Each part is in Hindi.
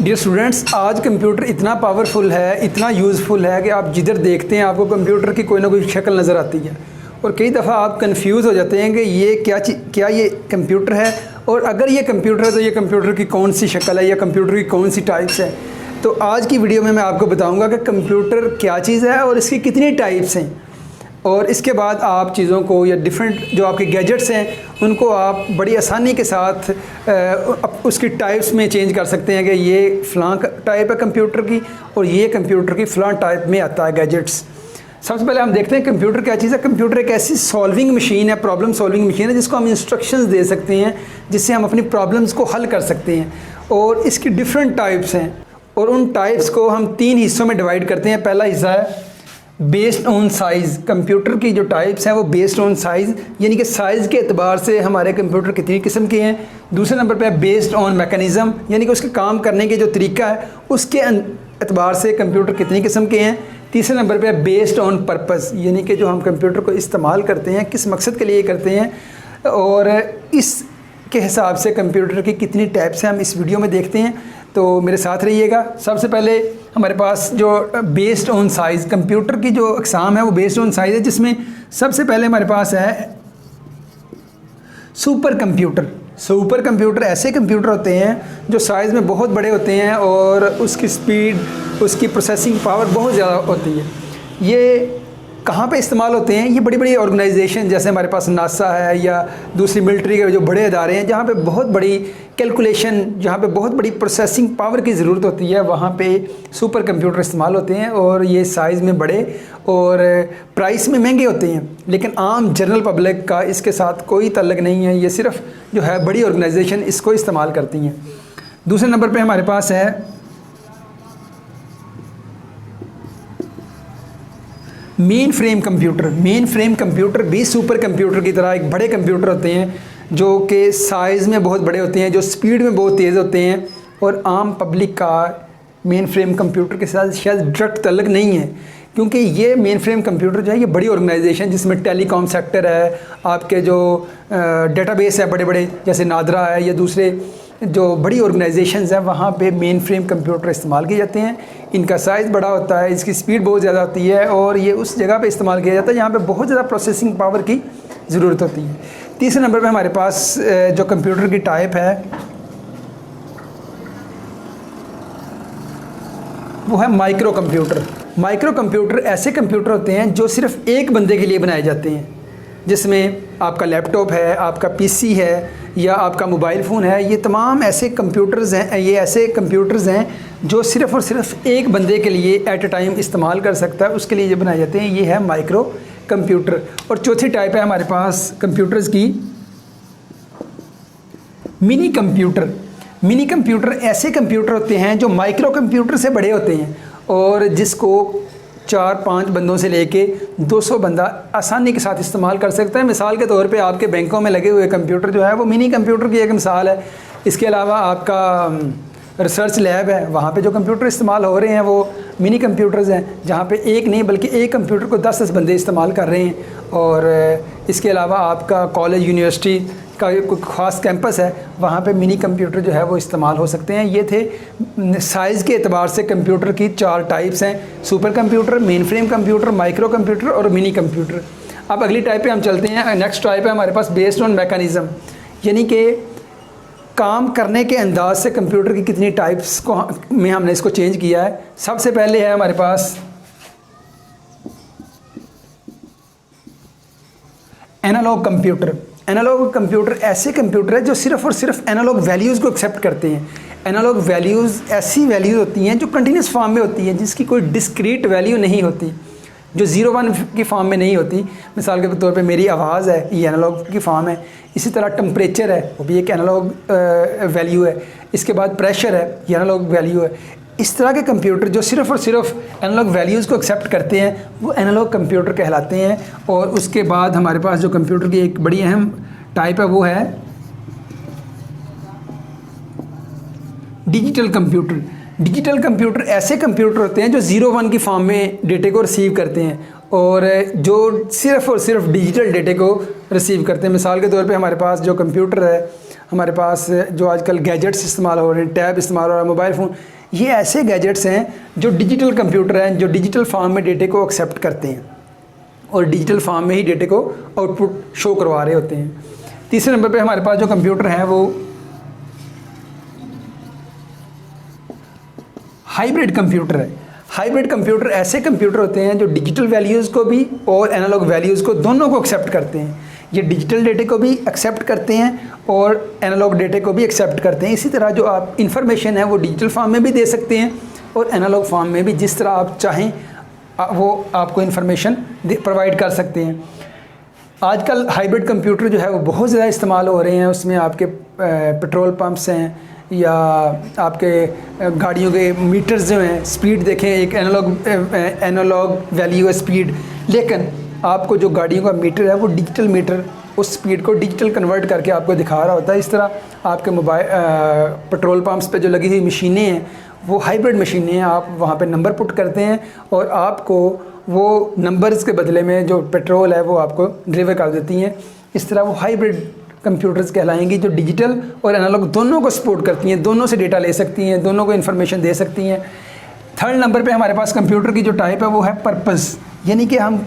डियर स्टूडेंट्स, आज कंप्यूटर इतना पावरफुल है, इतना यूज़फुल है कि आप जिधर देखते हैं आपको कंप्यूटर की कोई ना कोई शक्ल नज़र आती है और कई दफ़ा आप कंफ्यूज हो जाते हैं कि ये क्या ये कंप्यूटर है, और अगर ये कंप्यूटर है तो ये कंप्यूटर की कौन सी शक्ल है या कंप्यूटर की कौन सी टाइप्स है। तो आज की वीडियो में मैं आपको बताऊंगा कि कंप्यूटर क्या चीज़ है और इसकी कितनी टाइप्स हैं, और इसके बाद आप चीज़ों को या डिफरेंट जो आपके गैजेट्स हैं उनको आप बड़ी आसानी के साथ उसकी टाइप्स में चेंज कर सकते हैं कि ये फ़लाँ टाइप है कंप्यूटर की और ये कंप्यूटर की फ़लाँ टाइप में आता है गैजेट्स। सबसे पहले हम देखते हैं कंप्यूटर क्या चीज़ है। कंप्यूटर एक ऐसी सॉल्विंग मशीन है, प्रॉब्लम सॉल्विंग मशीन है, जिसको हम इंस्ट्रक्शंस दे सकते हैं, जिससे हम अपनी प्रॉब्लम्स को हल कर सकते हैं। और इसकी डिफरेंट टाइप्स हैं और उन टाइप्स को हम 3 हिस्सों में डिवाइड करते हैं। पहला हिस्सा है बेस्ड ऑन साइज़। कंप्यूटर की जो टाइप्स हैं वो बेस्ड ऑन साइज़, यानी कि साइज़ के एतबार से हमारे कंप्यूटर कितनी किस्म के हैं। दूसरे नंबर पे है बेस्ड ऑन मैकेनिज़्म, यानी कि उसके काम करने के जो तरीका है उसके एतबार से कंप्यूटर कितनी किस्म के हैं। तीसरे नंबर पे है बेस्ड ऑन पर्पस, यानी कि जो हम कंप्यूटर को इस्तेमाल करते हैं किस मकसद के लिए करते हैं, और इसके हिसाब से कंप्यूटर की कितनी टाइप्स हैं हम इस वीडियो में देखते हैं। तो मेरे साथ रहिएगा। सबसे पहले हमारे पास जो बेस्ड ऑन साइज़ कंप्यूटर की जो अक़साम है वो बेस्ड ऑन साइज़ है, जिसमें सबसे पहले हमारे पास है सुपर कंप्यूटर। सुपर कंप्यूटर ऐसे कंप्यूटर होते हैं जो साइज़ में बहुत बड़े होते हैं और उसकी स्पीड, उसकी प्रोसेसिंग पावर बहुत ज़्यादा होती है। ये कहाँ पे इस्तेमाल होते हैं? ये बड़ी बड़ी ऑर्गेनाइजेशन जैसे हमारे पास नासा है या दूसरी मिलिट्री के जो बड़े अदारे हैं, जहाँ पे बहुत बड़ी कैलकुलेशन, जहाँ पे बहुत बड़ी प्रोसेसिंग पावर की ज़रूरत होती है, वहाँ पे सुपर कंप्यूटर इस्तेमाल होते हैं। और ये साइज़ में बड़े और प्राइस में महंगे होते हैं, लेकिन आम जनरल पब्लिक का इसके साथ कोई तल्लुक़ नहीं है। ये सिर्फ जो है बड़ी ऑर्गेनाइजेशन इसको इस्तेमाल करती हैं। दूसरे नंबर पर हमारे पास है main frame computer. Main frame computer भी सुपर कंप्यूटर की तरह एक बड़े कंप्यूटर होते हैं जो कि साइज़ में बहुत बड़े होते हैं, जो स्पीड में बहुत तेज़ होते हैं, और आम पब्लिक का मेन फ्रेम कंप्यूटर के साथ शायद डायरेक्ट तल्लुक़ नहीं है, क्योंकि ये मेन फ्रेम कंप्यूटर जो है ये बड़ी ऑर्गेनाइजेशन जिसमें टेलीकॉम सेक्टर है, आपके जो डेटाबेस है बड़े बड़े जैसे नादरा है या दूसरे जो बड़ी ऑर्गेनाइजेशंस हैं, वहाँ पे मेन फ्रेम कंप्यूटर इस्तेमाल किए जाते हैं। इनका साइज़ बड़ा होता है, इसकी स्पीड बहुत ज़्यादा होती है और ये उस जगह पे इस्तेमाल किया जाता है जहाँ पे बहुत ज़्यादा प्रोसेसिंग पावर की ज़रूरत होती है। तीसरे नंबर पे हमारे पास जो कंप्यूटर की टाइप है वो है माइक्रो कंप्यूटर। माइक्रो कंप्यूटर ऐसे कंप्यूटर होते हैं जो सिर्फ एक बंदे के लिए बनाए जाते हैं, जिसमें आपका लैपटॉप है, आपका पीसी है या आपका मोबाइल फ़ोन है। ये तमाम ऐसे कंप्यूटर्स हैं, ये ऐसे कंप्यूटर्स हैं जो सिर्फ़ और सिर्फ एक बंदे के लिए एट अ टाइम इस्तेमाल कर सकता है, उसके लिए ये बनाए जाते हैं। ये है माइक्रो कंप्यूटर। और चौथी टाइप है हमारे पास कंप्यूटर्स की मिनी कंप्यूटर। मिनी कंप्यूटर ऐसे कंप्यूटर होते हैं जो माइक्रो कंप्यूटर से बड़े होते हैं और जिसको 4-5 बंदों से लेके 200 बंदा आसानी के साथ इस्तेमाल कर सकता है। मिसाल के तौर पे आपके बैंकों में लगे हुए कंप्यूटर जो है वो मिनी कंप्यूटर की एक मिसाल है। इसके अलावा आपका रिसर्च लैब है, वहाँ पे जो कंप्यूटर इस्तेमाल हो रहे हैं वो मिनी कंप्यूटर्स हैं, जहाँ पे एक नहीं बल्कि एक कंप्यूटर को 10-10 बंदे इस्तेमाल कर रहे हैं। और इसके अलावा आपका कॉलेज यूनिवर्सिटी का कोई ख़ास कैंपस है, वहाँ पे मिनी कंप्यूटर जो है वो इस्तेमाल हो सकते हैं। ये थे साइज़ के एतबार से कंप्यूटर की 4 टाइप्स हैं: super computer, main frame computer, micro computer और मिनी कंप्यूटर। अब अगली टाइप पे हम चलते हैं। नेक्स्ट टाइप है हमारे पास बेस्ड ऑन मैकेनिज़्म, यानी कि काम करने के अंदाज से कंप्यूटर की कितनी टाइप्स को में हमने इसको चेंज किया है। सबसे पहले है हमारे पास एनालॉग कंप्यूटर। एनालॉग कंप्यूटर ऐसे कंप्यूटर है जो सिर्फ़ और सिर्फ एनालॉग वैल्यूज़ को एक्सेप्ट करते हैं। एनालॉग वैल्यूज़ ऐसी वैल्यूज़ होती हैं जो कंटिन्यूस फॉर्म में होती हैं, जिसकी कोई डिस्क्रीट वैल्यू नहीं होती, जो 0-1 की फॉर्म में नहीं होती। मिसाल के तौर पे मेरी आवाज़ है, ये एनालॉग की फॉर्म है। इसी तरह टेम्परेचर है, वो भी एक एनालॉग वैल्यू है। इसके बाद प्रेशर है, ये एनालॉग वैल्यू है। इस तरह के कंप्यूटर जो सिर्फ़ और सिर्फ एनालॉग वैल्यूज़ को एक्सेप्ट करते हैं वो एनालॉग कंप्यूटर कहलाते हैं। और उसके बाद हमारे पास जो कंप्यूटर की एक बड़ी अहम टाइप है वो है डिजिटल कंप्यूटर। डिजिटल कंप्यूटर ऐसे कंप्यूटर होते हैं जो 0-1 की फॉर्म में डेटे को रिसीव करते हैं और जो सिर्फ़ और सिर्फ डिजिटल डेटे को रिसीव करते हैं। मिसाल के तौर पे हमारे पास जो कंप्यूटर है हमारे पास जो आजकल गैजेट्स इस्तेमाल हो रहे हैं, टैब इस्तेमाल हो रहा है, मोबाइल फ़ोन, ये ऐसे गैजेट्स हैं जो डिजिटल कंप्यूटर हैं, जो डिजिटल फॉर्म में डेटे को एक्सेप्ट करते हैं और डिजिटल फॉर्म में ही डेटे को आउटपुट शो करवा रहे होते हैं। तीसरे नंबर पे हमारे पास जो कंप्यूटर हैं वो हाइब्रिड कंप्यूटर है। हाइब्रिड कंप्यूटर ऐसे कंप्यूटर होते हैं जो डिजिटल वैल्यूज़ को भी और एनालॉग वैल्यूज़ को दोनों को एक्सेप्ट करते हैं। ये डिजिटल डेटे को भी एक्सेप्ट करते हैं और एनालॉग डेटे को भी एक्सेप्ट करते हैं। इसी तरह जो आप इंफॉर्मेशन है वो डिजिटल फॉर्म में भी दे सकते हैं और एनालॉग फॉर्म में भी, जिस तरह आप चाहें वो आपको इंफॉर्मेशन प्रोवाइड कर सकते हैं। आजकल हाइब्रिड कंप्यूटर जो है वो बहुत ज़्यादा इस्तेमाल हो रहे हैं। उसमें आपके पेट्रोल पंप्स हैं या आपके गाड़ियों के मीटर्स जो हैं, स्पीड देखें, एक एनालॉग वैल्यू है स्पीड, लेकिन आपको जो गाड़ियों का मीटर है वो डिजिटल मीटर उस स्पीड को डिजिटल कन्वर्ट करके आपको दिखा रहा होता है। इस तरह आपके मोबाइल पेट्रोल पंप्स पे जो लगी हुई मशीनें हैं वो हाइब्रिड मशीनें हैं। आप वहाँ पे नंबर पुट करते हैं और आपको वो नंबर्स के बदले में जो पेट्रोल है वो आपको डिलीवर कर देती हैं। इस तरह वो हाइब्रिड कंप्यूटर्स कहलाएंगी जो डिजिटल और एनालॉग दोनों को सपोर्ट करती हैं, दोनों से डेटा ले सकती हैं, दोनों को इन्फॉर्मेशन दे सकती हैं। थर्ड नंबर पे हमारे पास कंप्यूटर की जो टाइप है वो है पर्पस, यानी कि हम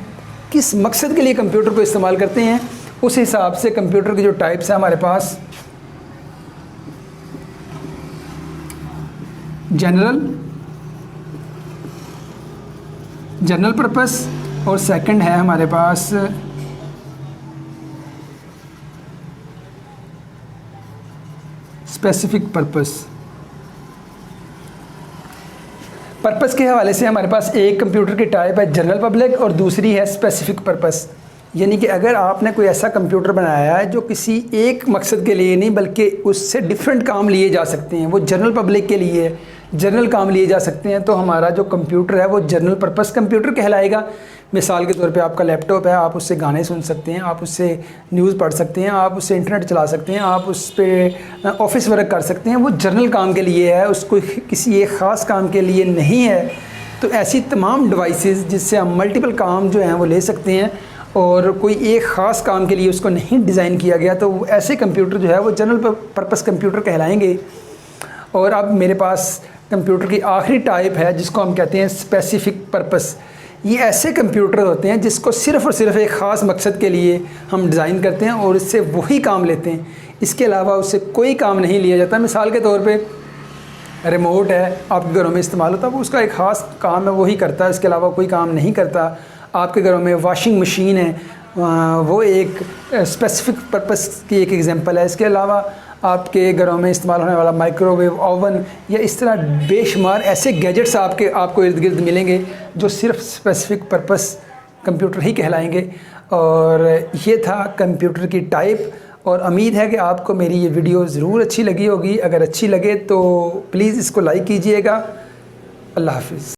किस मकसद के लिए कंप्यूटर को इस्तेमाल करते हैं उस हिसाब से कंप्यूटर की जो टाइप्स है हमारे पास जनरल पर्पस और सेकंड है हमारे पास स्पेसिफिक पर्पस। पर्पस के हवाले से हमारे पास एक कंप्यूटर की टाइप है जनरल पब्लिक और दूसरी है स्पेसिफिक पर्पस, यानी कि अगर आपने कोई ऐसा कंप्यूटर बनाया है जो किसी एक मकसद के लिए नहीं बल्कि उससे डिफरेंट काम लिए जा सकते हैं, वो जनरल पब्लिक के लिए जनरल काम लिए जा सकते हैं, तो हमारा जो कंप्यूटर है वो जनरल पर्पस कंप्यूटर कहलाएगा। मिसाल के तौर पे आपका लैपटॉप है, आप उससे गाने सुन सकते हैं, आप उससे न्यूज़ पढ़ सकते हैं, आप उससे इंटरनेट चला सकते हैं, आप उस पर ऑफिस वर्क कर सकते हैं। वो जनरल काम के लिए है, उसको किसी एक ख़ास काम के लिए नहीं है। तो ऐसी तमाम डिवाइसेस जिससे हम मल्टीपल काम जो हैं वो ले सकते हैं और कोई एक ख़ास काम के लिए उसको नहीं डिज़ाइन किया गया, तो ऐसे कंप्यूटर जो है वो जनरल पर्पस कंप्यूटर कहलाएंगे। और अब मेरे पास कंप्यूटर की आखिरी टाइप है जिसको हम कहते हैं स्पेसिफिक पर्पस। ये ऐसे कंप्यूटर होते हैं जिसको सिर्फ़ और सिर्फ एक ख़ास मकसद के लिए हम डिज़ाइन करते हैं और इससे वही काम लेते हैं, इसके अलावा उससे कोई काम नहीं लिया जाता। मिसाल के तौर पे रिमोट है, आपके घरों में इस्तेमाल होता है, वो उसका एक ख़ास काम है, वही करता है, इसके अलावा कोई काम नहीं करता। आपके घरों में वॉशिंग मशीन है, वो एक स्पेसिफिक पर्पस की एक एग्जांपल है। इसके अलावा आपके घरों में इस्तेमाल होने वाला माइक्रोवेव ओवन या इस तरह बेशुमार ऐसे गैजेट्स आपको इर्द गिर्द मिलेंगे जो सिर्फ स्पेसिफिक पर्पस कंप्यूटर ही कहलाएंगे। और ये था कंप्यूटर की टाइप, और उम्मीद है कि आपको मेरी ये वीडियो ज़रूर अच्छी लगी होगी। अगर अच्छी लगे तो प्लीज़ इसको लाइक कीजिएगा। अल्लाह हाफ़िज़।